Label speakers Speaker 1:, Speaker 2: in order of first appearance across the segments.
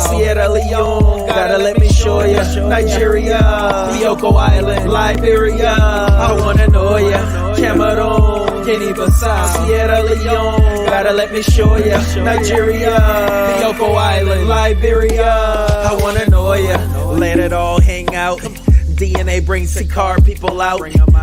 Speaker 1: Sierra Leone, gotta let me show ya. Nigeria, Bioko Island, Liberia, I wanna know ya. Cameroon, Guinea-Bissau, Sierra Leone, gotta let me show ya. Nigeria, Bioko Island, Liberia, I wanna know ya. Let it all hang out. DNA brings Sikar people out.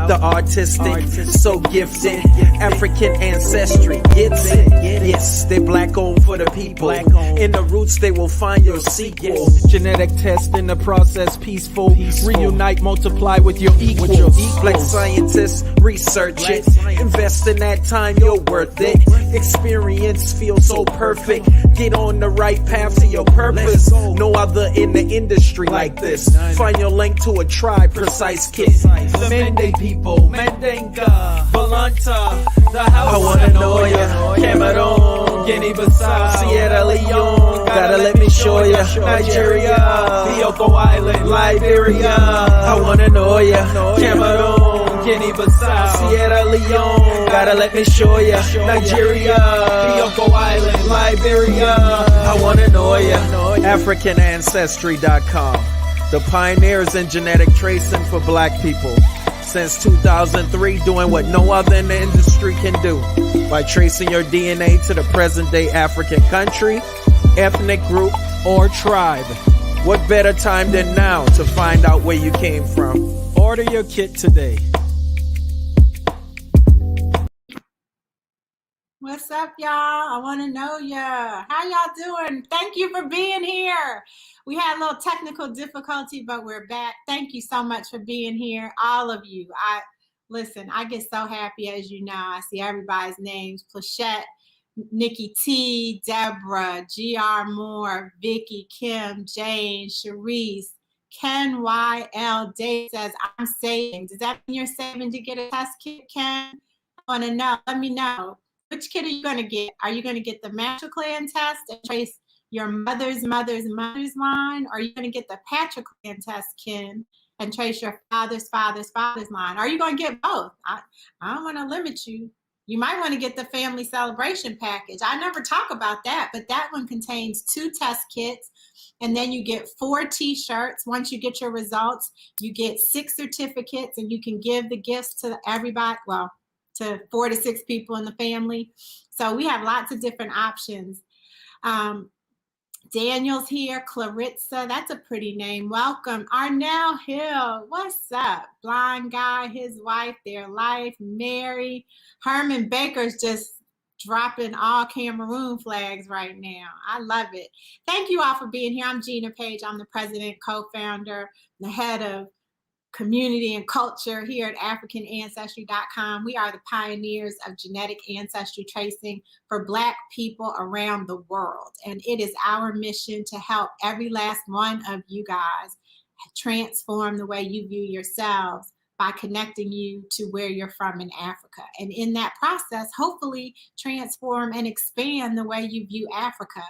Speaker 1: The artistic, so gifted. African ancestry gets it. Yes, they black owned for the people. In the roots, they will find your sequel. Genetic test in the process, peaceful. Reunite, multiply with your equals. Like scientists, research it. Invest in that time, you're worth it. Experience feels so perfect. Get on the right path to your purpose. No other in the industry like this. Find your link to a tribe, precise kit. The Mende people, Mandinka, Volanta, the house. I wanna know ya. Cameroon, Guinea-Bissau, Sierra Leone, gotta let me show ya. Nigeria, Bioko Island, Liberia, I wanna know ya. Cameroon, Guinea-Bissau, Sierra Leone, gotta let me show ya. Nigeria, Bioko Island, Liberia, I wanna know ya. AfricanAncestry.com, the pioneers in genetic tracing for black people. Since 2003, doing what no other in the industry can do by tracing your DNA to the present day African country, ethnic group, or tribe. What better time than now to find out where you came from? Order your kit today.
Speaker 2: What's up, y'all? I want to know ya. How y'all doing? Thank you for being here. We had a little technical difficulty, but we're back. Thank you so much for being here, all of you. I get so happy, as you know. I see everybody's names: Plachette, Nikki T, Deborah, GR Moore, Vicky, Kim, Jane, Sharice, Ken YL. Dave says, I'm saving. Does that mean you're saving to get a test kit, Ken? I want to know. Let me know. Which kit are you going to get? Are you going to get the matriclan test and trace your mother's line? Or are you going to get the patriclan test, Ken, and trace your father's line? Are you going to get both? I don't want to limit you. You might want to get the family celebration package. I never talk about that, but that one contains 2 test kits, and then you get 4 t-shirts. Once you get your results, you get 6 certificates, and you can give the gifts to everybody, well, to 4 to 6 people in the family. So we have lots of different options. Daniel's here. Clarissa, that's a pretty name. Welcome. Arnell Hill, what's up? Blind guy, his wife, their life. Mary. Herman Baker's just dropping all Cameroon flags right now. I love it. Thank you all for being here. I'm Gina Paige. I'm the president, co-founder, the head of community and culture here at AfricanAncestry.com. We are the pioneers of genetic ancestry tracing for Black people around the world. And it is our mission to help every last one of you guys transform the way you view yourselves by connecting you to where you're from in Africa. And in that process, hopefully transform and expand the way you view Africa.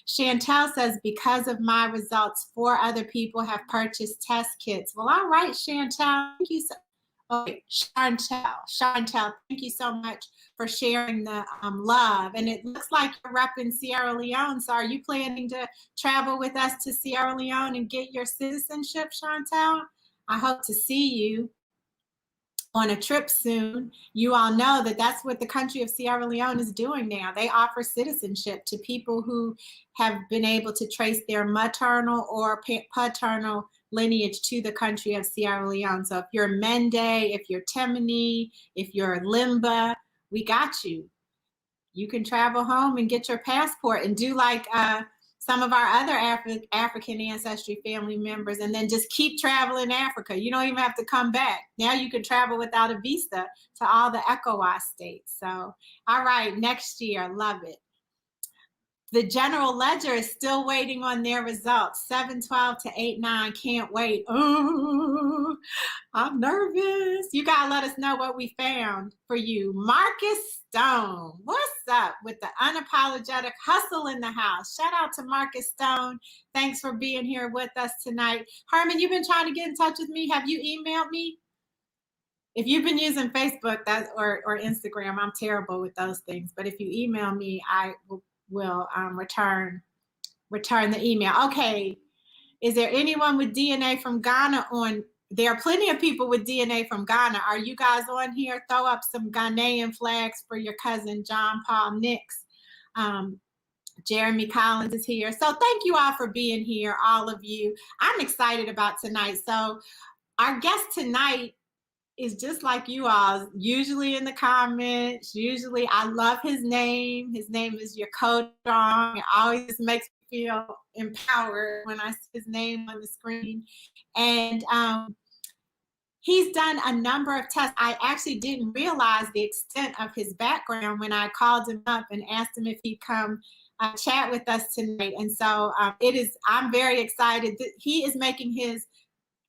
Speaker 2: Chantel says, because of my results, 4 other people have purchased test kits. Well, all right, Chantel, thank you. Chantel, thank you so much for sharing the love. And it looks like you're repping Sierra Leone. So are you planning to travel with us to Sierra Leone and get your citizenship, Chantel? I hope to see you on a trip soon. You all know that that's what the country of Sierra Leone is doing now. They offer citizenship to people who have been able to trace their maternal or paternal lineage to the country of Sierra Leone. So if you're Mende, if you're Temini, if you're Limba, we got you. You can travel home and get your passport and do like some of our other African ancestry family members, and then just keep traveling Africa. You don't even have to come back. Now you can travel without a visa to all the ECOWAS states. So, all right, next year, love it. The general ledger is still waiting on their results. 7/12 to 8/9, can't wait. Oh, I'm nervous. You gotta let us know what we found for you. Marcus Stone, what's up with the unapologetic hustle in the house? Shout out to Marcus Stone. Thanks for being here with us tonight. Herman, you've been trying to get in touch with me. Have you emailed me? If you've been using Facebook or Instagram, I'm terrible with those things. But if you email me, I will return return the email. Okay. Is there anyone with DNA from Ghana on? There are plenty of people with DNA from Ghana. Are you guys on here? Throw up some Ghanaian flags for your cousin, John Paul Nix. Jeremy Collins is here. So thank you all for being here, all of you. I'm excited about tonight. So our guest tonight is just like you all, usually in the comments. Usually, I love his name. His name is Yokota D. It always makes me feel empowered when I see his name on the screen. And he's done a number of tests. I actually didn't realize the extent of his background when I called him up and asked him if he'd come chat with us tonight. And so I'm very excited that he is making his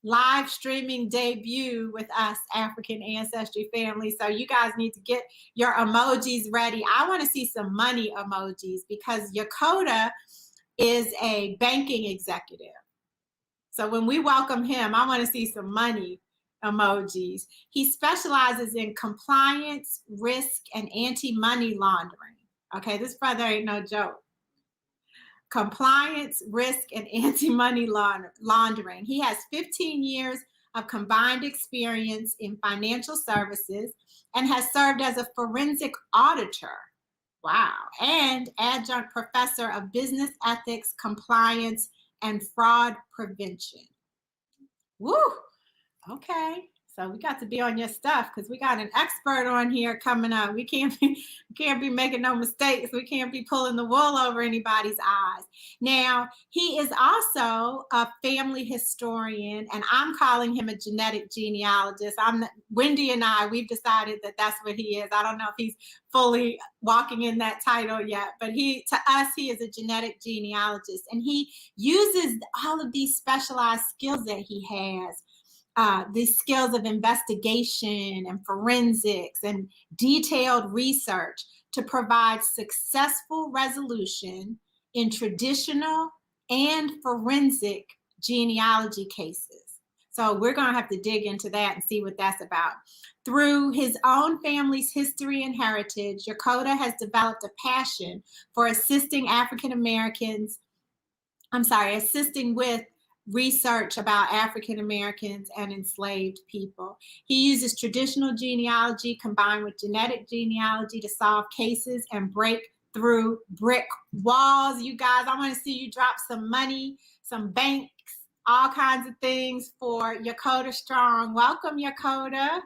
Speaker 2: live streaming debut with us, African Ancestry family. So you guys need to get your emojis ready. I want to see some money emojis because Yokota is a banking executive. So when we welcome him, I want to see some money emojis. He specializes in compliance, risk, and anti-money laundering. Okay, this brother ain't no joke. Compliance, risk, and anti-money laundering. He has 15 years of combined experience in financial services and has served as a forensic auditor. Wow. And adjunct professor of business ethics, compliance, and fraud prevention. Woo. Okay. So we got to be on your stuff because we got an expert on here coming up. We can't be making no mistakes. We can't be pulling the wool over anybody's eyes. Now, he is also a family historian, and I'm calling him a genetic genealogist. Wendy and I, we've decided that that's what he is. I don't know if he's fully walking in that title yet, but to us, he is a genetic genealogist, and he uses all of these specialized skills that he has. These skills of investigation and forensics and detailed research to provide successful resolution in traditional and forensic genealogy cases. So we're going to have to dig into that and see what that's about. Through his own family's history and heritage, Yokota has developed a passion for assisting with research about African Americans and enslaved people. He uses traditional genealogy combined with genetic genealogy to solve cases and break through brick walls. You guys, I want to see you drop some money, some banks, all kinds of things for Yokota Strong. Welcome, Yokota.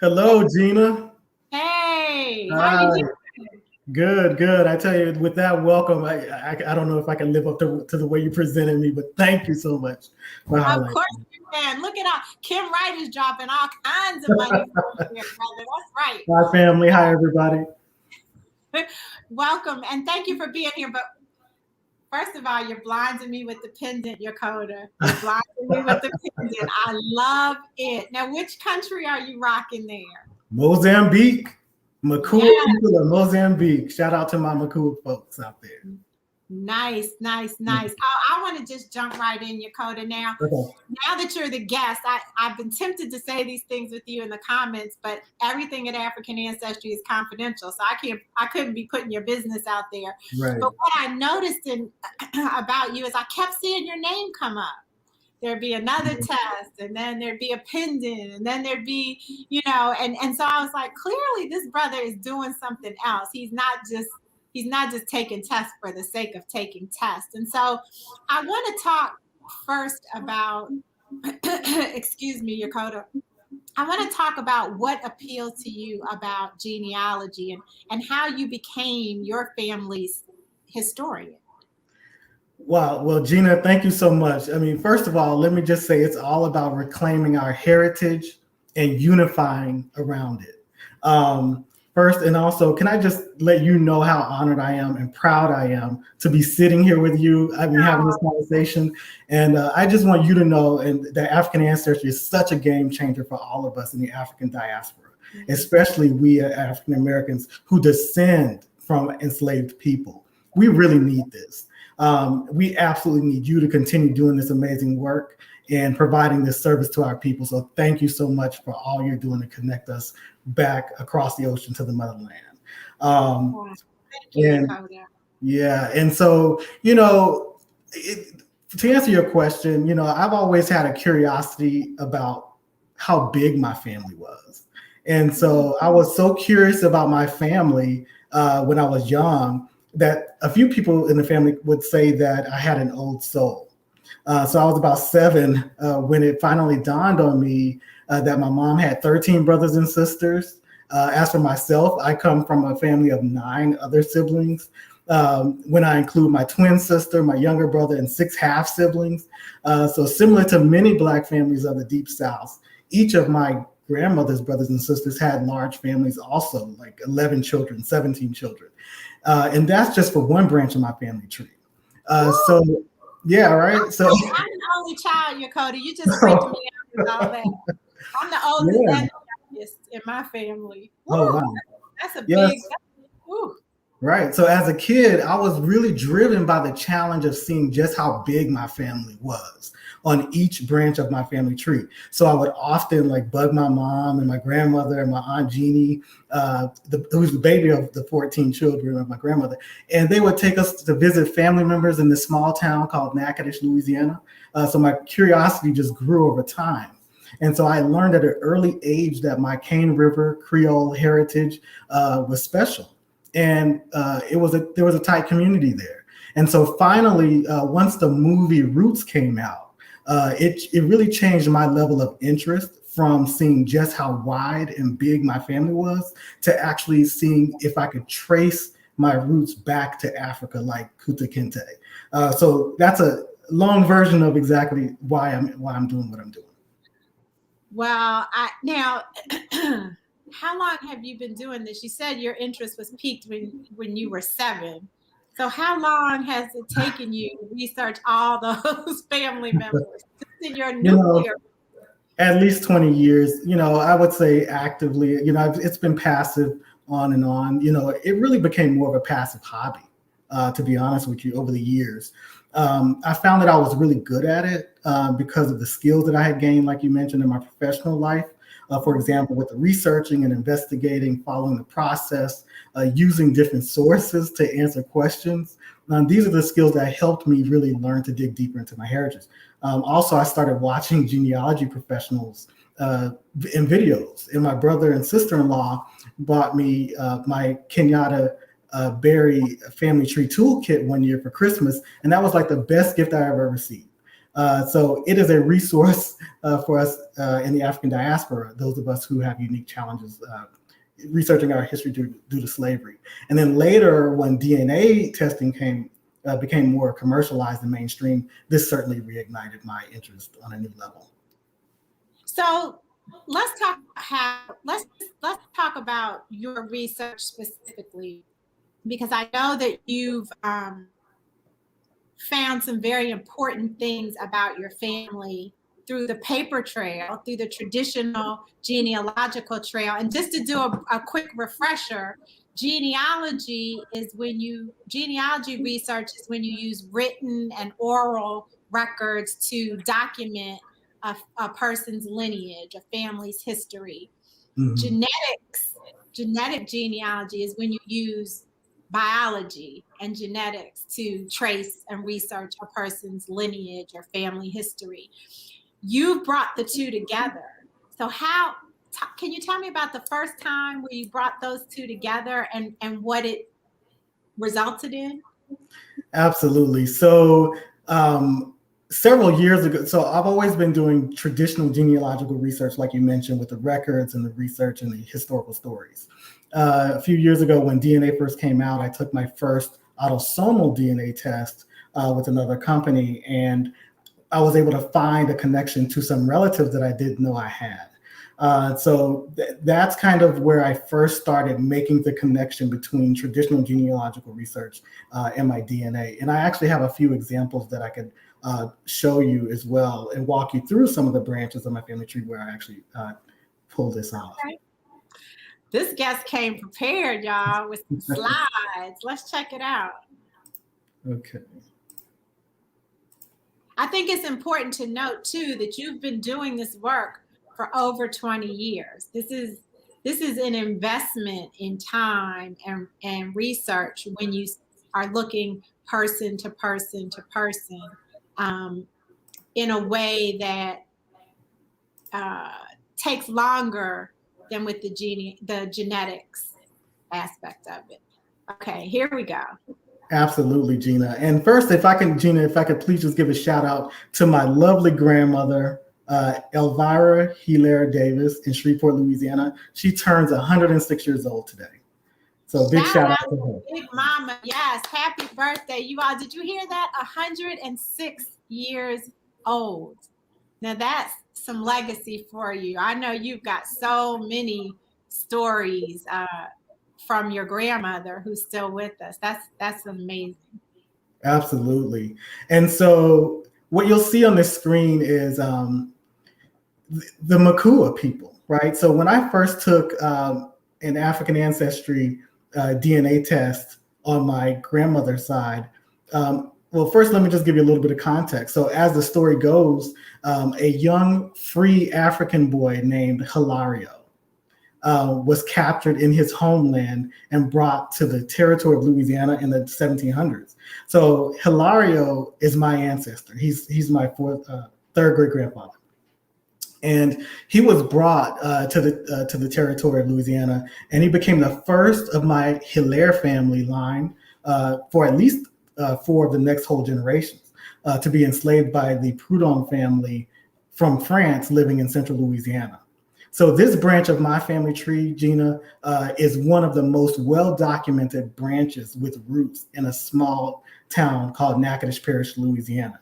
Speaker 3: Hello, Gina.
Speaker 2: Hey, how you doing?
Speaker 3: Good. I tell you, with that welcome, I don't know if I can live up to the way you presented me, but thank you so much.
Speaker 2: Of course you can. Look at all Kim Wright is dropping all kinds of money from here, brother. That's right.
Speaker 3: Hi, family. Hi, everybody.
Speaker 2: Welcome, and thank you for being here. But first of all, you're blinding me with the pendant, Yokota. You're blinding me with the pendant. I love it. Now, which country are you rocking there?
Speaker 3: Mozambique. Makua people of Mozambique. Shout out to my Makua folks out there.
Speaker 2: Nice. I want to just jump right in, Yokota. Now, Now that you're the guest, I've been tempted to say these things with you in the comments, but everything at African Ancestry is confidential, so I couldn't be putting your business out there.
Speaker 3: Right.
Speaker 2: But what I noticed about you is I kept seeing your name come up. There'd be another test, and then there'd be a pendant, and then there'd be, and so I was like, clearly this brother is doing something else. He's not just taking tests for the sake of taking tests. And so I want to talk first about, excuse me, Yokota. I want to talk about what appealed to you about genealogy and how you became your family's historian.
Speaker 3: Wow. Well, Gina, thank you so much. I mean, first of all, let me just say it's all about reclaiming our heritage and unifying around it. First, and also, can I just let you know how honored I am and proud I am to be sitting here with you? I've been having this conversation, and I just want you to know that African Ancestry is such a game changer for all of us in the African diaspora, especially we African Americans who descend from enslaved people. We really need this. We absolutely need you to continue doing this amazing work and providing this service to our people. So thank you so much for all you're doing to connect us back across the ocean to the motherland.
Speaker 2: Thank you, Yokota.
Speaker 3: Yeah. And so, to answer your question, I've always had a curiosity about how big my family was. And so I was so curious about my family when I was young that a few people in the family would say that I had an old soul. So I was about 7 when it finally dawned on me that my mom had 13 brothers and sisters. As for myself, I come from a family of 9 other siblings. When I include my twin sister, my younger brother, and 6 half siblings. So similar to many Black families of the Deep South, each of my grandmother's brothers and sisters had large families also, like 11 children, 17 children. And that's just for one branch of my family tree. So, yeah, right. So
Speaker 2: I'm the only child, Yokota. You just freaked me out with all that. I'm the oldest
Speaker 3: yeah.
Speaker 2: and the youngest in my family.
Speaker 3: Oh,
Speaker 2: Woo,
Speaker 3: wow.
Speaker 2: that's a
Speaker 3: Yes.
Speaker 2: big. Woo.
Speaker 3: Right. So as a kid, I was really driven by the challenge of seeing just how big my family was on each branch of my family tree. So I would often bug my mom and my grandmother and my Aunt Jeannie, who's the baby of the 14 children of my grandmother. And they would take us to visit family members in this small town called Natchitoches, Louisiana. So my curiosity just grew over time. And so I learned at an early age that my Cane River Creole heritage was special. And there was a tight community there. And so finally, once the movie Roots came out, it really changed my level of interest from seeing just how wide and big my family was to actually seeing if I could trace my roots back to Africa, like Kunta Kinte. So that's a long version of exactly why I'm doing what I'm doing.
Speaker 2: Well, now. How long have you been doing this? You said your interest was peaked when you were 7. So how long has it taken you to research all those family members in your nuclear?
Speaker 3: At least 20 years, I would say actively, it's been passive on and on. It really became more of a passive hobby, to be honest with you, over the years. I found that I was really good at it because of the skills that I had gained, like you mentioned, in my professional life. For example, with the researching and investigating, following the process, using different sources to answer questions. These are the skills that helped me really learn to dig deeper into my heritage. Also, I started watching genealogy professionals in videos. And my brother and sister-in-law bought me my Kenyatta Berry family tree toolkit one year for Christmas. And that was like the best gift I ever received. So it is a resource for us in the African diaspora, those of us who have unique challenges researching our history due to slavery. And then later, when DNA testing became more commercialized and mainstream, this certainly reignited my interest on a new level.
Speaker 2: So let's talk about your research specifically, because I know that you've found some very important things about your family through the paper trail, through the traditional genealogical trail. And just to do a quick refresher, genealogy research is when you use written and oral records to document a person's lineage, a family's history. Mm-hmm. Genetic genealogy is when you use biology and genetics to trace and research a person's lineage or family history. You brought the two together. So can you tell me about the first time where you brought those two together and what it resulted in?
Speaker 3: Absolutely. So several years ago, so I've always been doing traditional genealogical research, like you mentioned, with the records and the research and the historical stories. A few years ago, when DNA first came out, I took my first autosomal DNA test with another company, and I was able to find a connection to some relatives that I didn't know I had. So that's kind of where I first started making the connection between traditional genealogical research and my DNA. And I actually have a few examples that I could show you as well and walk you through some of the branches of my family tree where I actually pulled this off.
Speaker 2: Okay. This guest came prepared, y'all, with some slides. Let's check it out.
Speaker 3: Okay.
Speaker 2: I think it's important to note, too, that you've been doing this work for over 20 years. This is an investment in time and research when you are looking person to person to person in a way that takes longer than with the genetics aspect of it. Okay, here we go.
Speaker 3: Absolutely, Gina. And first, Gina, if I could please just give a shout out to my lovely grandmother, Elvira Hilaire Davis in Shreveport, Louisiana. She turns 106 years old today. So big shout out to her.
Speaker 2: Big Mama, yes. Happy birthday, you all. Did you hear that? 106 years old. Now that's some legacy for you. I know you've got so many stories from your grandmother who's still with us. That's amazing.
Speaker 3: Absolutely. And so what you'll see on this screen is the Makua people, right? So when I first took an African Ancestry DNA test on my grandmother's side, well, first, let me just give you a little bit of context. So as the story goes, a young free African boy named Hilario was captured in his homeland and brought to the territory of Louisiana in the 1700s. So Hilario is my ancestor. He's my third great grandfather, and he was brought to the territory of Louisiana, and he became the first of my Hilaire family line for at least 4 of the next whole generations to be enslaved by the Proudhon family from France living in central Louisiana. So this branch of my family tree, Gina, is one of the most well-documented branches with roots in a small town called Natchitoches Parish, Louisiana.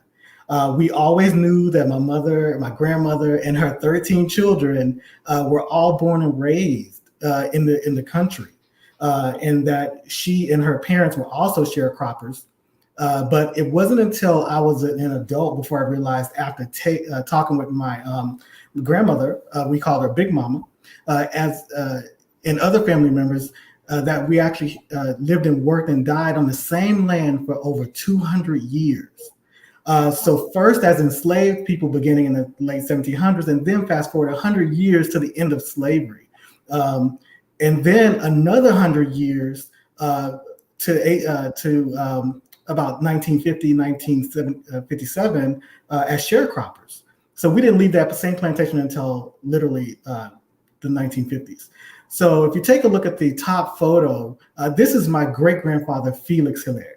Speaker 3: We always knew that my mother, my grandmother, and her 13 children were all born and raised in the country, and that she and her parents were also sharecroppers. But it wasn't until I was an adult before I realized, after talking with my grandmother, we called her Big Mama, and other family members, that we actually lived and worked and died on the same land for over 200 years. So first as enslaved people beginning in the late 1700s, and then fast forward 100 years to the end of slavery. And then another 100 years to about 1950, 1957 as sharecroppers. So we didn't leave that same plantation until literally the 1950s. So if you take a look at the top photo, this is my great-grandfather, Felix Hilaire,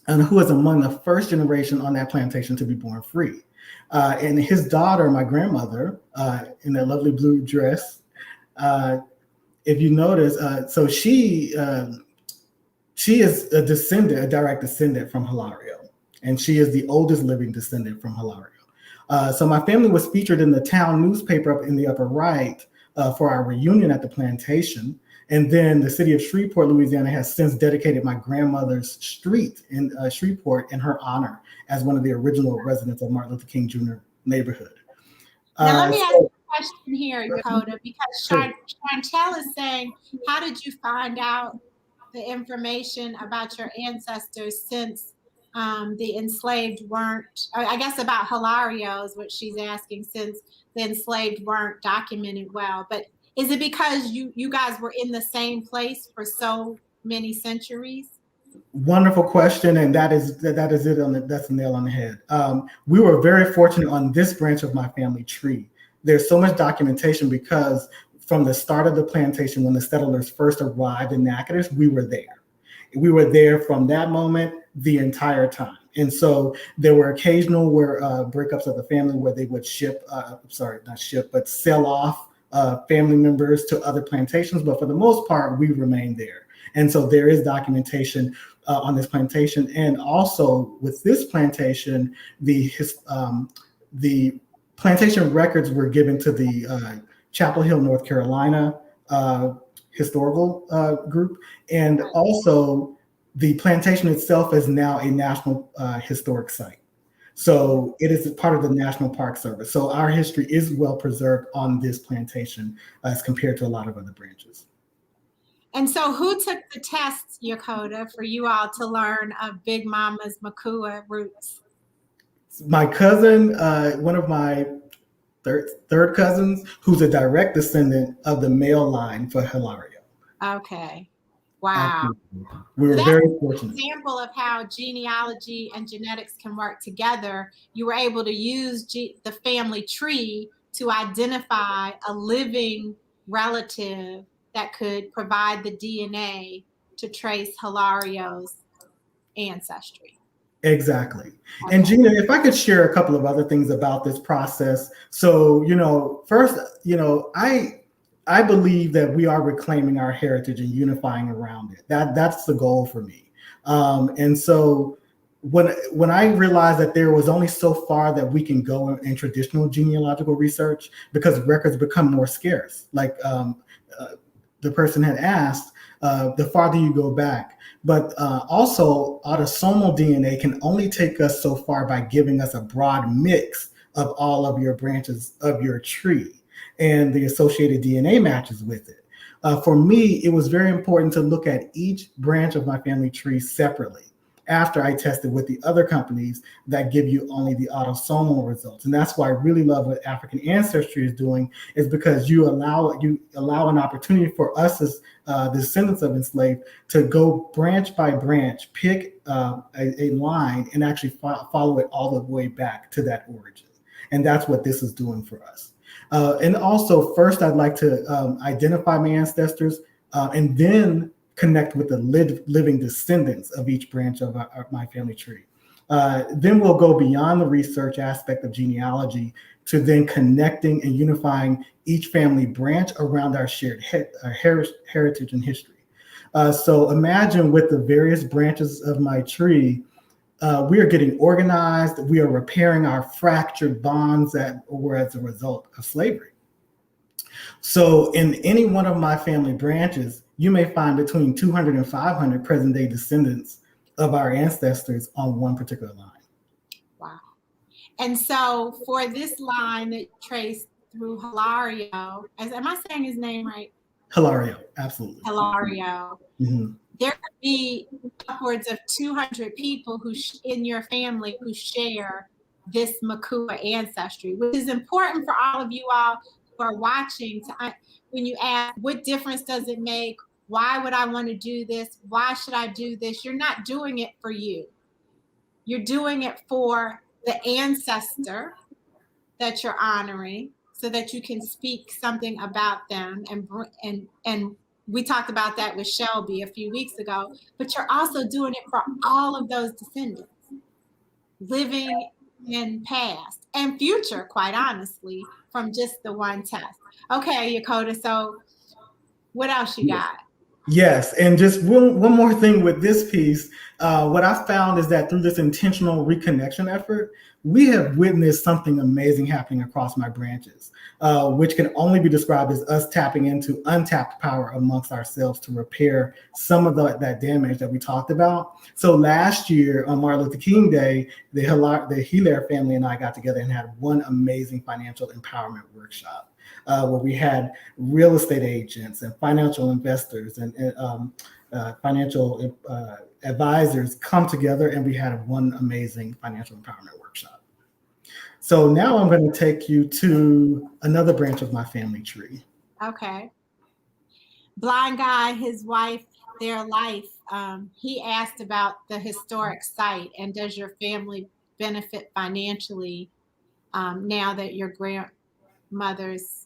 Speaker 3: and who was among the first generation on that plantation to be born free. And his daughter, my grandmother, in that lovely blue dress, if you notice, so she is a direct descendant from Hilario, and she is the oldest living descendant from Hilario. So my family was featured in the town newspaper up in the upper right for our reunion at the plantation. And then the city of Shreveport, Louisiana has since dedicated my grandmother's street in Shreveport in her honor as one of the original residents of Martin Luther King Jr. neighborhood.
Speaker 2: Now let me ask you a question here, Yokota, because Chantel is saying, how did you find out the information about your ancestors since the enslaved weren't, I guess about Hilario is what she's asking, since the enslaved weren't documented well. But is it because you guys were in the same place for so many centuries?
Speaker 3: Wonderful question, and that's the nail on the head. We were very fortunate on this branch of my family tree. There's so much documentation because from the start of the plantation, when the settlers first arrived in Natchitoches, we were there. We were there from that moment the entire time. And so there were occasional breakups of the family where they would sell off family members to other plantations. But for the most part, we remained there. And so there is documentation on this plantation. And also with this plantation, the plantation records were given to the Chapel Hill, North Carolina historical group. And also the plantation itself is now a national historic site. So it is part of the National Park Service. So our history is well preserved on this plantation as compared to a lot of other branches.
Speaker 2: And so who took the tests, Yokota, for you all to learn of Big Mama's Makua roots?
Speaker 3: My cousin, one of my third cousins, who's a direct descendant of the male line for Hilario.
Speaker 2: Okay. Wow.
Speaker 3: Absolutely. We were
Speaker 2: That's
Speaker 3: very
Speaker 2: an
Speaker 3: fortunate.
Speaker 2: example of how genealogy and genetics can work together. You were able to use the family tree to identify a living relative that could provide the DNA to trace Hilario's ancestry.
Speaker 3: Exactly.
Speaker 2: Okay.
Speaker 3: And Gina, if I could share a couple of other things about this process. So, first, I believe that we are reclaiming our heritage and unifying around it. That's the goal for me. And so when I realized that there was only so far that we can go in traditional genealogical research because records become more scarce, like the person had asked, the farther you go back. But also, autosomal DNA can only take us so far by giving us a broad mix of all of your branches of your tree and the associated DNA matches with it. For me, it was very important to look at each branch of my family tree separately after I tested with the other companies that give you only the autosomal results. And that's why I really love what African Ancestry is doing, is because you allow an opportunity for us as the descendants of enslaved to go branch by branch, pick a line and actually follow it all the way back to that origin. And that's what this is doing for us. And also, first, I'd like to identify my ancestors and then connect with the living descendants of each branch of my family tree. Then we'll go beyond the research aspect of genealogy to then connecting and unifying each family branch around our shared heritage and history. So imagine with the various branches of my tree, we are getting organized. We are repairing our fractured bonds that were as a result of slavery. So in any one of my family branches, you may find between 200 and 500 present day descendants of our ancestors on one particular line.
Speaker 2: Wow. And so for this line that traced through Hilario, am I saying his name right?
Speaker 3: Hilario, absolutely.
Speaker 2: Hilario.
Speaker 3: Mm-hmm.
Speaker 2: There could be upwards of 200 people in your family who share this Makua ancestry, which is important for all of you all who are watching. When you ask, what difference does it make? Why would I want to do this? Why should I do this? You're not doing it for you. You're doing it for the ancestor that you're honoring, so that you can speak something about them. And we talked about that with Shelby a few weeks ago, but you're also doing it for all of those descendants, living in past and future, quite honestly, from just the one test. Okay, Yokota, so what else you got?
Speaker 3: Yes, and just one more thing with this piece, what I found is that through this intentional reconnection effort, we have witnessed something amazing happening across my branches, which can only be described as us tapping into untapped power amongst ourselves to repair some of that damage that we talked about. So last year on Martin Luther King Day, the Hilaire family and I got together and had one amazing financial empowerment workshop. Where we had real estate agents and financial investors and financial advisors come together, and we had one amazing financial empowerment workshop. So now I'm going to take you to another branch of my family tree.
Speaker 2: Okay. Blind guy, his wife, their life. He asked about the historic site, and does your family benefit financially now that your grandmother's,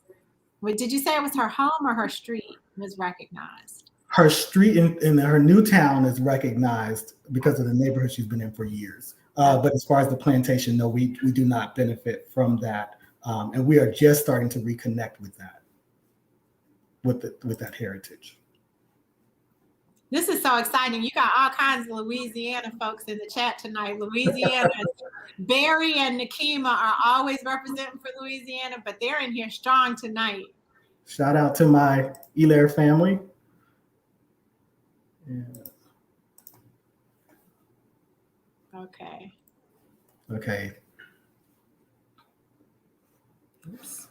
Speaker 2: did you say it was her home or her street was recognized?
Speaker 3: Her street in her new town is recognized because of the neighborhood she's been in for years. But as far as the plantation, no, we do not benefit from that. And we are just starting to reconnect with that, with that heritage.
Speaker 2: This is so exciting. You got all kinds of Louisiana folks in the chat tonight. Louisiana, Barry and Nakima are always representing for Louisiana, but they're in here strong tonight.
Speaker 3: Shout out to my Hilaire family. Yeah.
Speaker 2: Okay.
Speaker 3: Okay. Oops.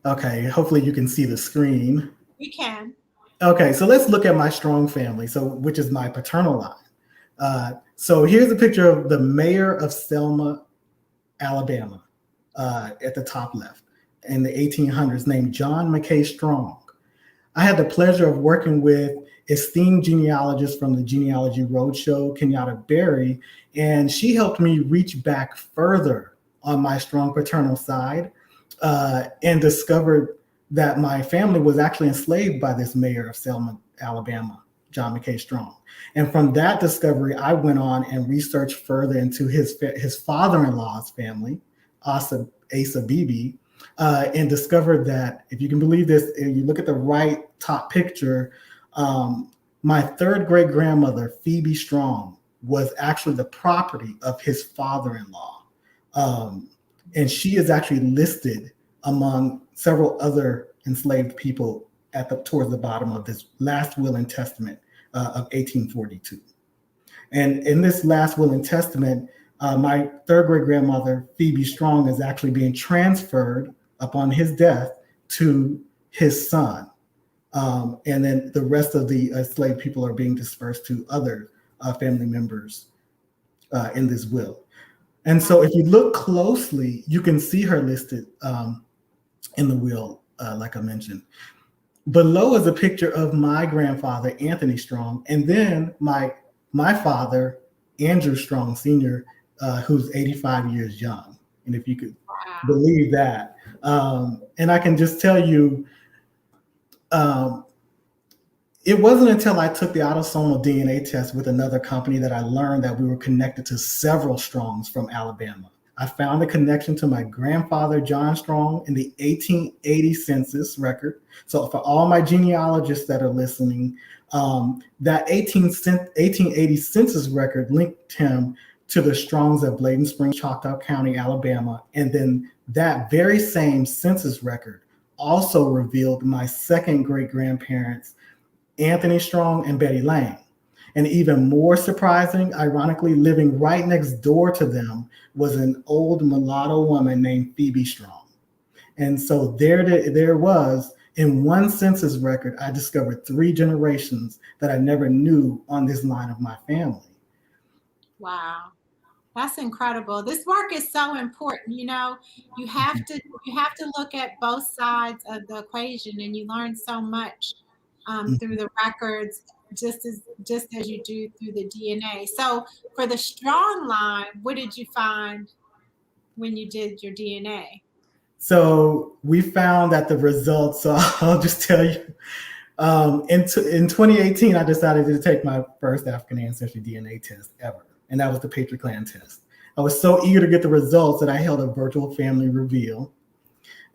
Speaker 3: Okay, hopefully you can see the screen.
Speaker 2: We can.
Speaker 3: Okay, so let's look at my strong family, which is my paternal line. So here's a picture of the mayor of Selma, Alabama, at the top left, in the 1800s, named John McKay Strong. I had the pleasure of working with esteemed genealogist from the Genealogy Roadshow, Kenyatta Berry, and she helped me reach back further on my strong paternal side and discovered that my family was actually enslaved by this mayor of Selma, Alabama, John McKay Strong. And from that discovery, I went on and researched further into his father-in-law's family, Asa Bibi, and discovered that, if you can believe this, if you look at the right top picture, my third great grandmother, Phoebe Strong, was actually the property of his father-in-law. And she is actually listed among several other enslaved people towards the bottom of this last will and testament of 1842. And in this last will and testament, my third great grandmother, Phoebe Strong, is actually being transferred upon his death to his son. And then the rest of the enslaved people are being dispersed to other family members in this will. And so if you look closely, you can see her listed in the will, like I mentioned. Below is a picture of my grandfather, Anthony Strong, and then my father, Andrew Strong Sr., who's 85 years young. And if you could believe that. And I can just tell you, it wasn't until I took the autosomal DNA test with another company that I learned that we were connected to several Strongs from Alabama. I found a connection to my grandfather, John Strong, in the 1880 census record. So for all my genealogists that are listening, that 1880 census record linked him to the Strongs of Bladen Springs, Choctaw County, Alabama. And then that very same census record also revealed my second great grandparents, Anthony Strong and Betty Lang. And even more surprising, ironically, living right next door to them was an old mulatto woman named Phoebe Strong. And so there was, in one census record, I discovered 3 generations that I never knew on this line of my family.
Speaker 2: Wow. That's incredible. This work is so important. You know, you have to look at both sides of the equation, and you learn so much through the records, just as you do through the DNA. So for the Strong line, what did you find when you did your DNA?
Speaker 3: So we found that the results, so I'll just tell you, in 2018, I decided to take my first African Ancestry DNA test ever. And that was the Patriot Clan test. I was so eager to get the results that I held a virtual family reveal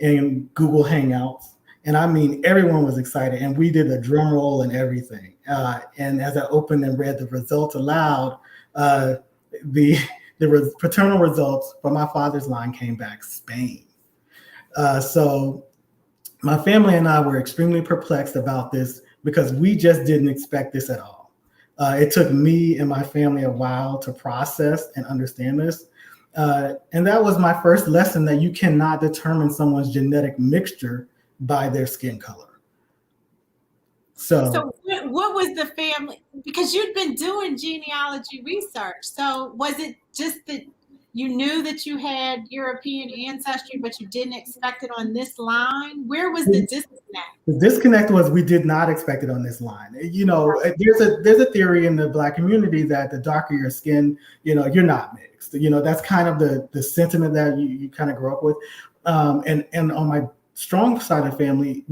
Speaker 3: in Google Hangouts. And I mean, everyone was excited, and we did a drum roll and everything. And as I opened and read the results aloud, the paternal results for my father's line came back Spain. So my family and I were extremely perplexed about this because we just didn't expect this at all. It took me and my family a while to process and understand this. And that was my first lesson, that you cannot determine someone's genetic mixture by their skin color. So
Speaker 2: what was the family, because you'd been doing genealogy research. So was it just that you knew that you had European ancestry, but you didn't expect it on this line? Where was the disconnect?
Speaker 3: The disconnect was we did not expect it on this line. You know, there's a theory in the Black community that the darker your skin, you know, you're not mixed. You know, that's kind of the sentiment that you kind of grow up with. And on my Strong side of the family,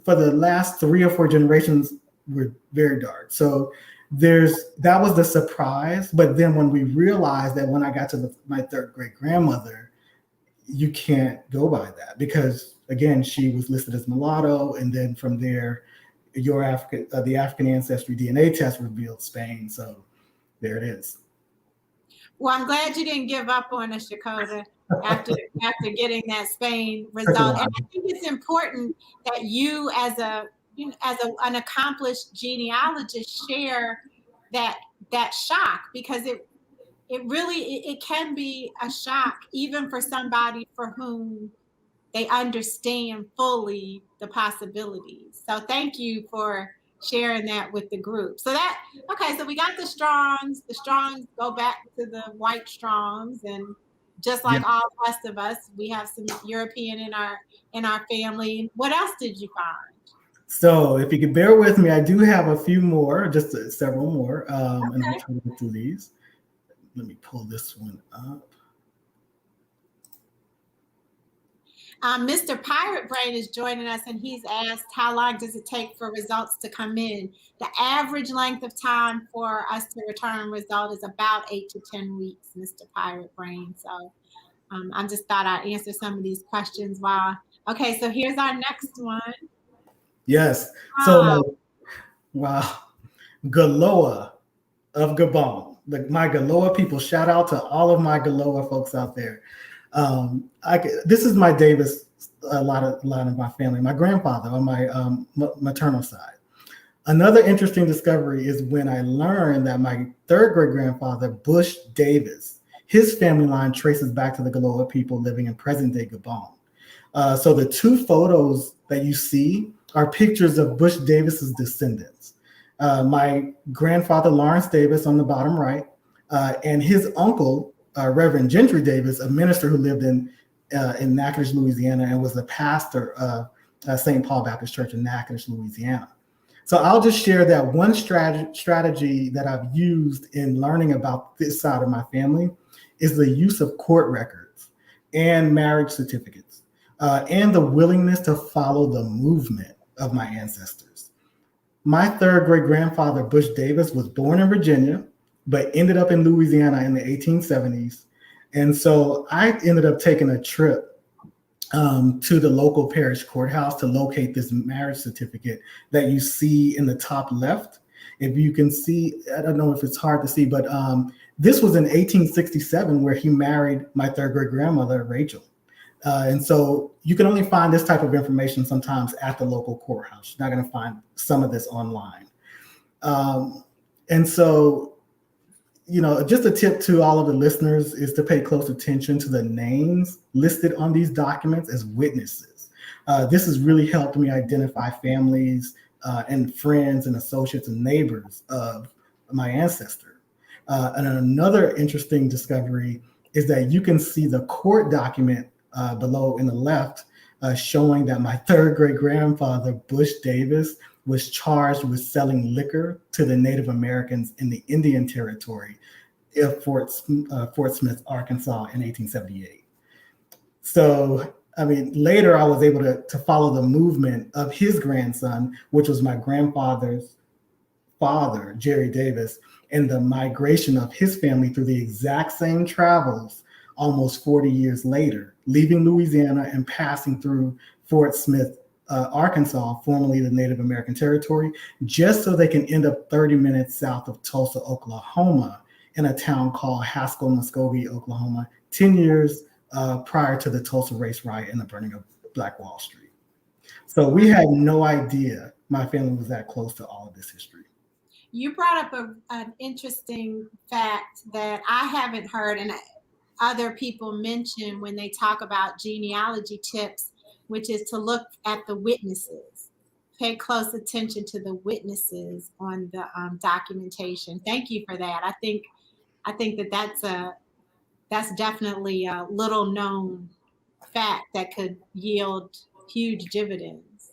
Speaker 3: for the last 3 or 4 generations, we're very dark. So that was the surprise. But then when we realized that, when I got to my third great grandmother, you can't go by that, because again, she was listed as mulatto, and then from there, the African Ancestry DNA test revealed Spain. So there it is.
Speaker 2: Well, I'm glad you didn't give up on us, Yokota, after getting that Spain result. And I think it's important that you, as an accomplished genealogist, share that shock, because it really can be a shock, even for somebody for whom they understand fully the possibilities. So thank you for sharing that with the group. So we got the Strongs. The Strongs go back to the white Strongs, and just like all the rest of us, we have some European in our family. What else did you find?
Speaker 3: So if you could bear with me, I do have a few more, just several more, and I'll
Speaker 2: Okay.
Speaker 3: try to get through these. Let me pull this one up.
Speaker 2: Mr. Pirate Brain is joining us, and he's asked, how long does it take for results to come in? The average length of time for us to return a result is about 8 to 10 weeks, Mr. Pirate Brain. So I just thought I'd answer some of these questions while. Okay, so here's our next one.
Speaker 3: Yes. So, wow. Galoa of Gabon. My Galoa people, shout out to all of my Galoa folks out there. This is my Davis, a lot of my family, my grandfather on my maternal side. Another interesting discovery is when I learned that my third great grandfather, Bush Davis, his family line traces back to the Galoa people living in present day Gabon. So the two photos that you see are pictures of Bush Davis's descendants. My grandfather, Lawrence Davis, on the bottom right, and his uncle, Reverend Gentry Davis, a minister who lived in Natchitoches, Louisiana, and was the pastor of St. Paul Baptist Church in Natchitoches, Louisiana. So I'll just share that one strategy that I've used in learning about this side of my family is the use of court records and marriage certificates, and the willingness to follow the movement of my ancestors. My third great grandfather, Bush Davis, was born in Virginia, but ended up in Louisiana in the 1870s. And so I ended up taking a trip to the local parish courthouse to locate this marriage certificate that you see in the top left. If you can see, I don't know if it's hard to see, but this was in 1867 where he married my third great grandmother, Rachel. And so you can only find this type of information sometimes at the local courthouse. You're not going to find some of this online. And so, just a tip to all of the listeners is to pay close attention to the names listed on these documents as witnesses. This has really helped me identify families and friends and associates and neighbors of my ancestor. And another interesting discovery is that you can see the court document below in the left showing that my third great grandfather, Bush Davis, was charged with selling liquor to the Native Americans in the Indian Territory of Fort Smith, Arkansas in 1878. So, later I was able to follow the movement of his grandson, which was my grandfather's father, Jerry Davis, and the migration of his family through the exact same travels almost 40 years later, leaving Louisiana and passing through Fort Smith, Arkansas, formerly the Native American Territory, just so they can end up 30 minutes south of Tulsa, Oklahoma, in a town called Haskell, Muskogee, Oklahoma, 10 years prior to the Tulsa race riot and the burning of Black Wall Street. So we had no idea my family was that close to all of this history.
Speaker 2: You brought up an interesting fact that I haven't heard, and other people mention when they talk about genealogy tips, which is to look at the witnesses. Pay close attention to the witnesses on the documentation. Thank you for that. I think that's definitely a little known fact that could yield huge dividends.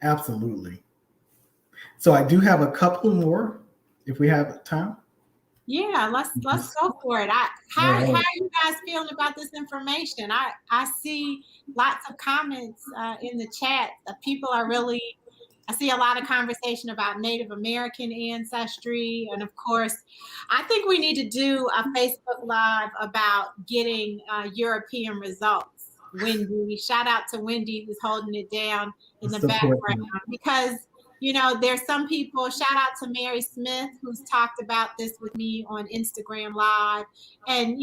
Speaker 3: Absolutely. So I do have a couple more if we have time.
Speaker 2: Yeah, let's go for it. How are you guys feeling about this information? I see lots of comments in the chat. People are really, I see a lot of conversation about Native American ancestry. And of course, I think we need to do a Facebook Live about getting European results. Wendy, shout out to Wendy who's holding it down in the background, because there's some people, shout out to Mary Smith, who's talked about this with me on Instagram Live. And,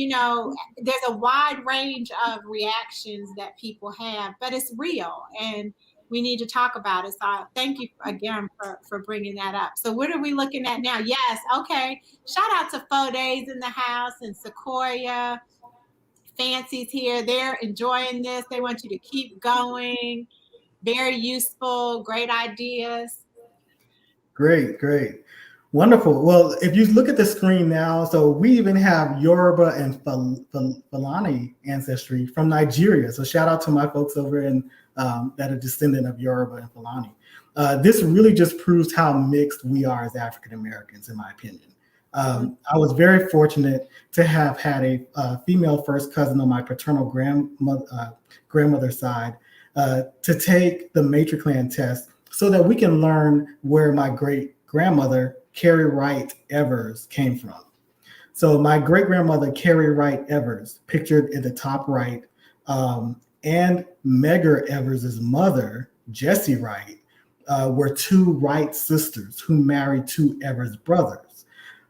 Speaker 2: there's a wide range of reactions that people have, but it's real and we need to talk about it. So thank you again for bringing that up. So what are we looking at now? Yes. Okay. Shout out to Fodays in the house and Sequoia. Fancy's here. They're enjoying this. They want you to keep going. Very useful. Great ideas.
Speaker 3: Great. Wonderful. Well, if you look at the screen now, so we even have Yoruba and Fulani ancestry from Nigeria. So shout out to my folks over in that are descendant of Yoruba and Fulani. This really just proves how mixed we are as African Americans, in my opinion. I was very fortunate to have had a female first cousin on my paternal grandmother's side to take the matriclan test so that we can learn where my great-grandmother, Carrie Wright Evers, came from. So my great-grandmother, Carrie Wright Evers, pictured in the top right, and Medgar Evers' mother, Jessie Wright, were two Wright sisters who married two Evers brothers.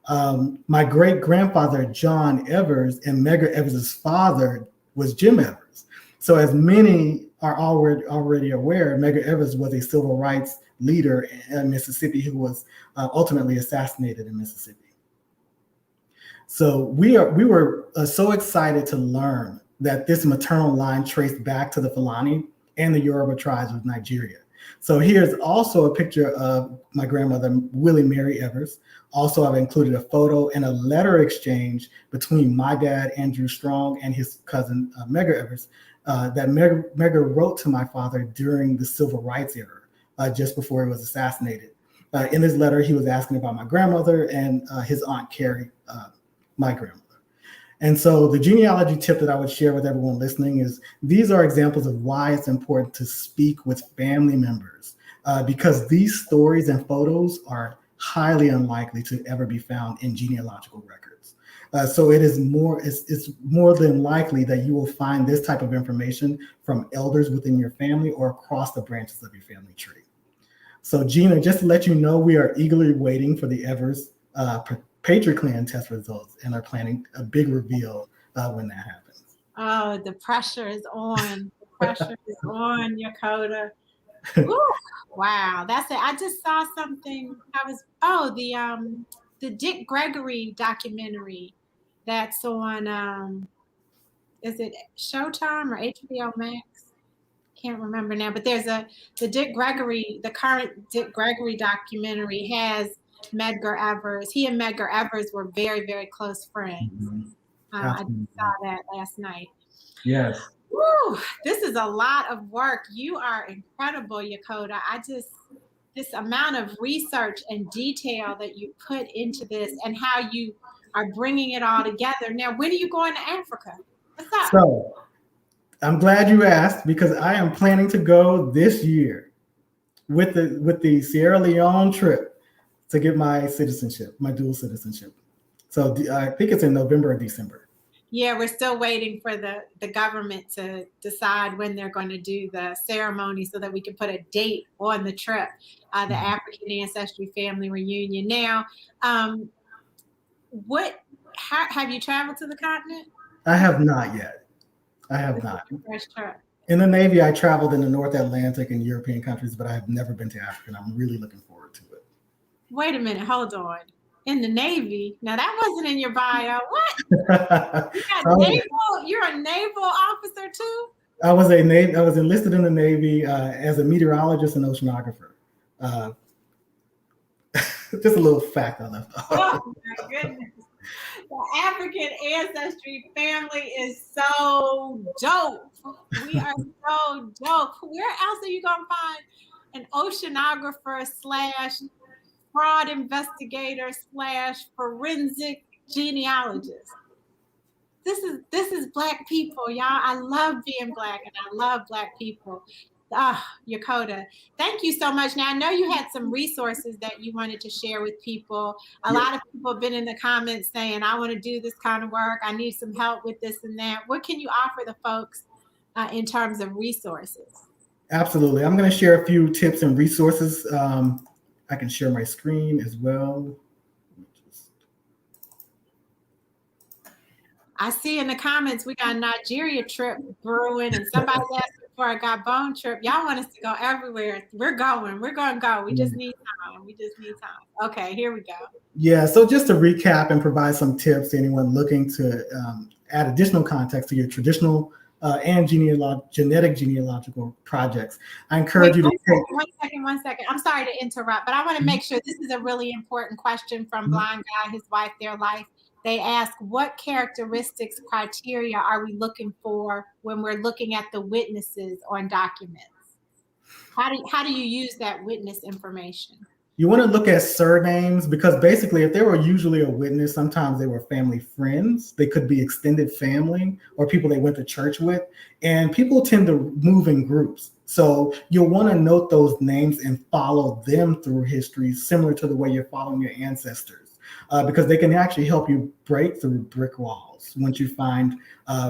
Speaker 3: My great-grandfather, John Evers, and Medgar Evers' father was Jim Evers. So as many are already aware, Medgar Evers was a civil rights leader in Mississippi who was ultimately assassinated in Mississippi. So we were so excited to learn that this maternal line traced back to the Fulani and the Yoruba tribes of Nigeria. So here's also a picture of my grandmother, Willie Mary Evers. Also, I've included a photo and a letter exchange between my dad, Andrew Strong, and his cousin, Medgar Evers, that Medgar wrote to my father during the Civil Rights era, just before he was assassinated. In his letter, he was asking about my grandmother and his aunt Carrie, my grandmother. And so the genealogy tip that I would share with everyone listening is these are examples of why it's important to speak with family members, because these stories and photos are highly unlikely to ever be found in genealogical records. So it's more than likely that you will find this type of information from elders within your family or across the branches of your family tree. So Gina, just to let you know, we are eagerly waiting for the Evers patriclan test results and are planning a big reveal when that happens.
Speaker 2: Oh, the pressure is on. The pressure is on, Yokota. Wow, that's it. I just saw something. The Dick Gregory documentary that's on is it Showtime or HBO Max? Can't remember now, but there's the current Dick Gregory documentary has Medgar Evers. He and Medgar Evers were very, very close friends.
Speaker 3: Mm-hmm.
Speaker 2: I saw that last night.
Speaker 3: Yes.
Speaker 2: Woo, this is a lot of work. You are incredible, Yokota. This amount of research and detail that you put into this and how you are bringing it all together. Now, when are you going to Africa? What's up?
Speaker 3: So I'm glad you asked, because I am planning to go this year with the Sierra Leone trip to get my citizenship, my dual citizenship. So I think it's in November or December.
Speaker 2: Yeah, we're still waiting for the government to decide when they're going to do the ceremony so that we can put a date on the trip, the African Ancestry Family Reunion. Now, have you traveled to the continent?
Speaker 3: I have not yet. I have not.
Speaker 2: First trip.
Speaker 3: In the Navy, I traveled in the North Atlantic and European countries, but I have never been to Africa, and I'm really looking forward to it.
Speaker 2: Wait a minute, hold on. In the Navy? Now that wasn't in your bio. What? You're a naval officer too?
Speaker 3: I was enlisted in the Navy as a meteorologist and oceanographer. Just a little fact I left off.
Speaker 2: Oh my goodness. The African Ancestry family is so dope. We are so dope. Where else are you gonna find an oceanographer / fraud investigator / forensic genealogist? This is Black people, y'all. I love being Black and I love Black people. Yokota, thank you so much. Now, I know you had some resources that you wanted to share with people. A lot of people have been in the comments saying, I want to do this kind of work. I need some help with this and that. What can you offer the folks in terms of resources? Absolutely.
Speaker 3: I'm going to share a few tips and resources. I can share my screen as well.
Speaker 2: I see in the comments we got a Nigeria trip brewing and somebody's asking for a Gabon trip. Y'all want us to go everywhere. We're going to go. We just need time. Okay, here we go. Yeah, so just to recap and provide some tips to anyone looking to add additional context to your traditional and genetic genealogical projects, I encourage you to take... One second. I'm sorry to interrupt, but I want to make sure this is a really important question from Blind Guy, his wife, their life. They ask, what characteristics, criteria are we looking for when we're looking at the witnesses on documents? How do you use that witness information?
Speaker 3: You want to look at surnames because basically, if they were usually a witness, sometimes they were family friends. They could be extended family or people they went to church with. And people tend to move in groups. So you'll want to note those names and follow them through history, similar to the way you're following your ancestors, because they can actually help you break through brick walls once you find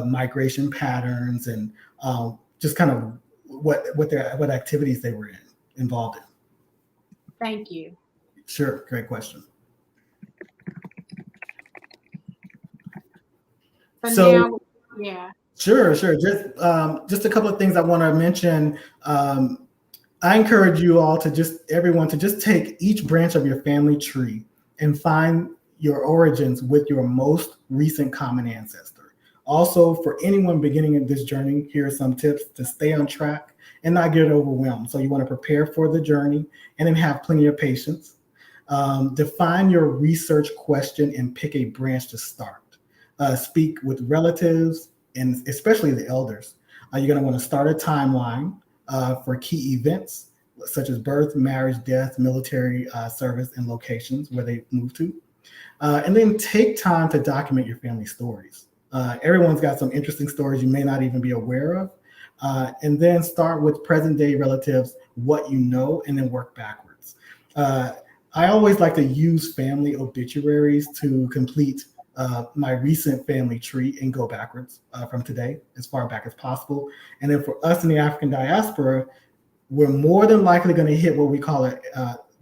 Speaker 3: migration patterns and just kind of what activities they were involved in.
Speaker 2: Thank you.
Speaker 3: Sure, great question.
Speaker 2: So now, yeah.
Speaker 3: Sure. Just a couple of things I want to mention. I encourage you all to everyone to just take each branch of your family tree and find your origins with your most recent common ancestor. Also, for anyone beginning in this journey, here are some tips to stay on track and not get overwhelmed. So you want to prepare for the journey and then have plenty of patience. Define your research question and pick a branch to start. Speak with relatives and especially the elders. You're going to want to start a timeline for key events such as birth, marriage, death, military service, and locations where they move to. And then take time to document your family stories. Everyone's got some interesting stories you may not even be aware of. And then start with present day relatives, what you know, and then work backwards. I always like to use family obituaries to complete my recent family tree and go backwards from today as far back as possible. And then for us in the African diaspora, we're more than likely going to hit what we call it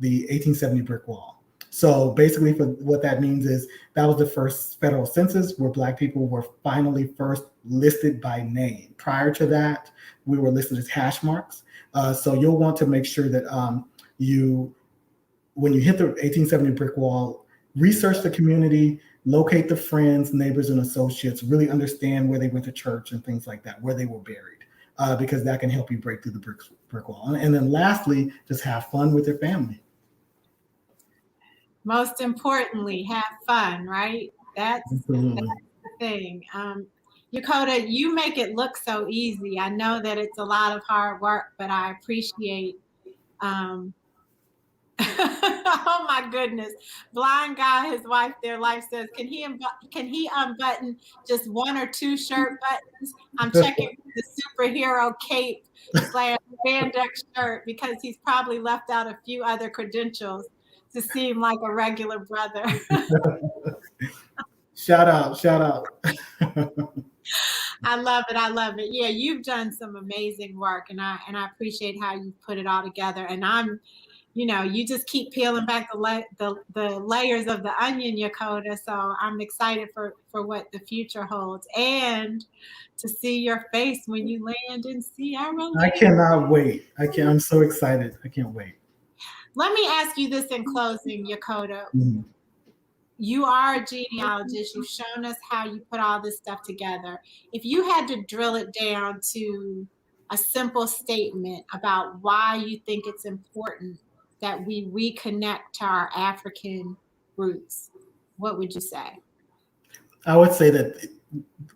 Speaker 3: the 1870 brick wall. So basically, for what that means is that was the first federal census where Black people were finally first listed by name. Prior to that, we were listed as hash marks. So you'll want to make sure that when you hit the 1870 brick wall, research the community, locate the friends, neighbors, and associates, really understand where they went to church and things like that, where they were buried, because that can help you break through the brick wall. And then lastly, just have fun with your family.
Speaker 2: Most importantly, have fun, right? That's the thing. Yokota, you make it look so easy. I know that it's a lot of hard work, but I appreciate oh my goodness. Blind guy, his wife, their life says, can he unbutton just one or two shirt buttons? I'm checking the superhero cape / spandex shirt because he's probably left out a few other credentials to seem like a regular brother.
Speaker 3: Shout out.
Speaker 2: I love it. Yeah, you've done some amazing work, and I appreciate how you put it all together. And you just keep peeling back the layers of the onion, Yokota. So I'm excited for what the future holds and to see your face when you land in Sierra Leone.
Speaker 3: I cannot wait. I'm so excited. I can't wait.
Speaker 2: Let me ask you this in closing, Yokota. Mm-hmm. You are a genealogist. You've shown us how you put all this stuff together. If you had to drill it down to a simple statement about why you think it's important that we reconnect to our African roots, what would you say?
Speaker 3: I would say that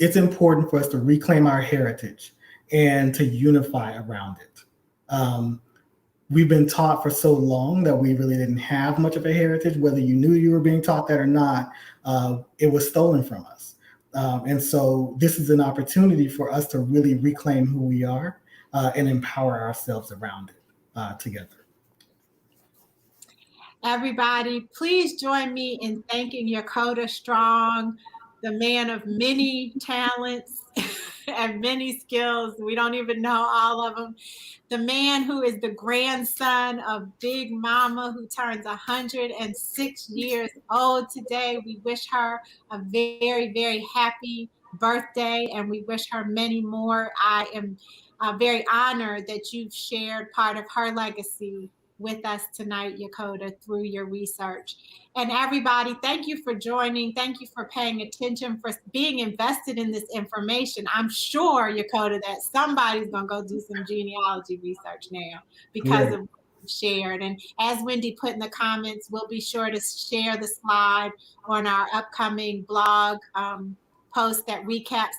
Speaker 3: it's important for us to reclaim our heritage and to unify around it. We've been taught for so long that we really didn't have much of a heritage. Whether you knew you were being taught that or not, it was stolen from us. And so this is an opportunity for us to really reclaim who we are and empower ourselves around it together.
Speaker 2: Everybody, please join me in thanking Yokota Strong, the man of many talents and many skills. We don't even know all of them. The man who is the grandson of Big Mama, who turns 106 years old today. We wish her a very, very happy birthday, and we wish her many more. I am very honored that you've shared part of her legacy with us tonight, Yokota, through your research. And everybody, thank you for joining. Thank you for paying attention, for being invested in this information. I'm sure, Yokota, that somebody's going to go do some genealogy research now because of what you've shared. And as Wendy put in the comments, we'll be sure to share the slide on our upcoming blog post that recaps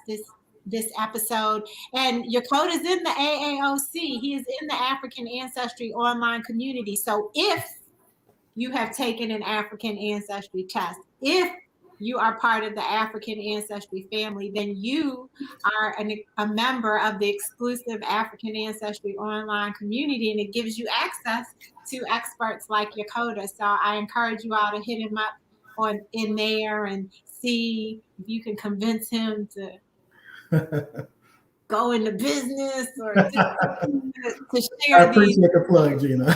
Speaker 2: this episode. And Yokota's in the AAOC. He is in the African Ancestry online community. So if you have taken an African Ancestry test, if you are part of the African Ancestry family, then you are a member of the exclusive African Ancestry online community, and it gives you access to experts like Yokota. So I encourage you all to hit him up in there and see if you can convince him to go into business or to share
Speaker 3: I appreciate the plug, Gina.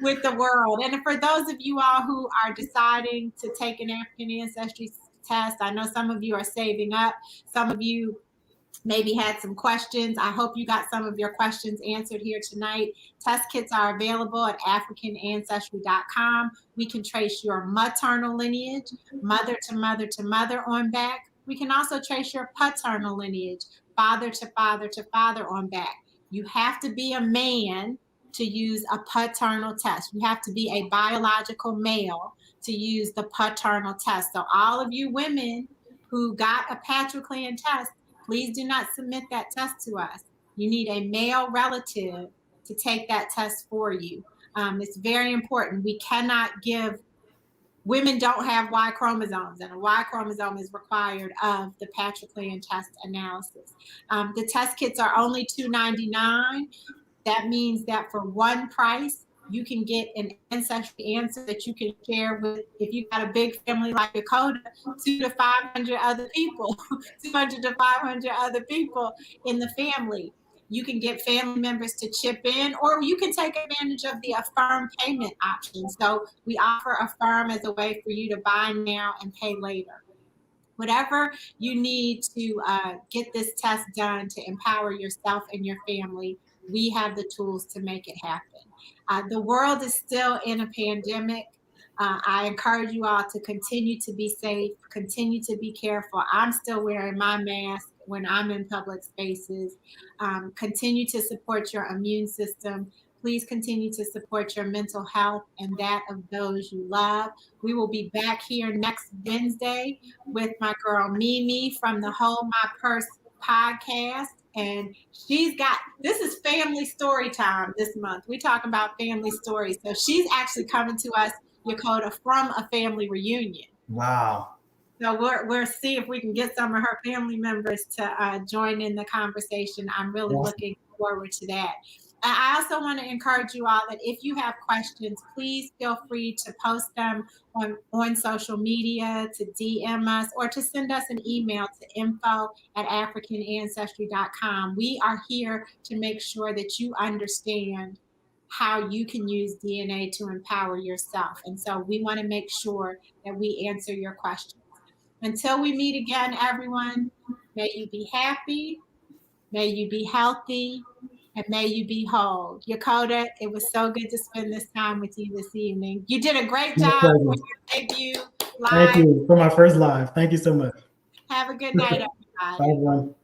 Speaker 2: with the world. And for those of you all who are deciding to take an African Ancestry test, I know some of you are saving up. Some of you maybe had some questions. I hope you got some of your questions answered here tonight. Test kits are available at africanancestry.com. We can trace your maternal lineage, mother to mother to mother on back. We can also trace your paternal lineage, father to father to father on back. You have to be a man to use a paternal test. You have to be a biological male to use the paternal test. So all of you women who got a patriclean test, please do not submit that test to us. You need a male relative to take that test for you. It's very important. We cannot give, women don't have Y chromosomes, and a Y chromosome is required of the patriclean test analysis. The test kits are only $2.99. That means that for one price, you can get an ancestry answer that you can share with, if you've got a big family like Yokota, 200 to 500 other people, 200 to 500 other people in the family. You can get family members to chip in, or you can take advantage of the affirm payment option. So we offer affirm as a way for you to buy now and pay later. Whatever you need to get this test done to empower yourself and your family, we have the tools to make it happen. The world is still in a pandemic. I encourage you all to continue to be safe, continue to be careful. I'm still wearing my mask when I'm in public spaces. Continue to support your immune system. Please continue to support your mental health and that of those you love. We will be back here next Wednesday with my girl Mimi from the Hold My Purse podcast. And she's got, this is family story time this month. We're talking about family stories. So she's actually coming to us, Yokota, from a family reunion.
Speaker 3: Wow.
Speaker 2: So we'll see if we can get some of her family members to join in the conversation. I'm really looking forward to that. I also want to encourage you all that if you have questions, please feel free to post them on social media, to DM us, or to send us an email to info@africanancestry.com. We are here to make sure that you understand how you can use DNA to empower yourself. And so we want to make sure that we answer your questions. Until we meet again, everyone, may you be happy, may you be healthy, and may you be whole. Yokota, it was so good to spend this time with you this evening. You did a great job for your debut live.
Speaker 3: Thank you for my first live. Thank you so much.
Speaker 2: Have a good night, everybody.
Speaker 3: Bye, everyone.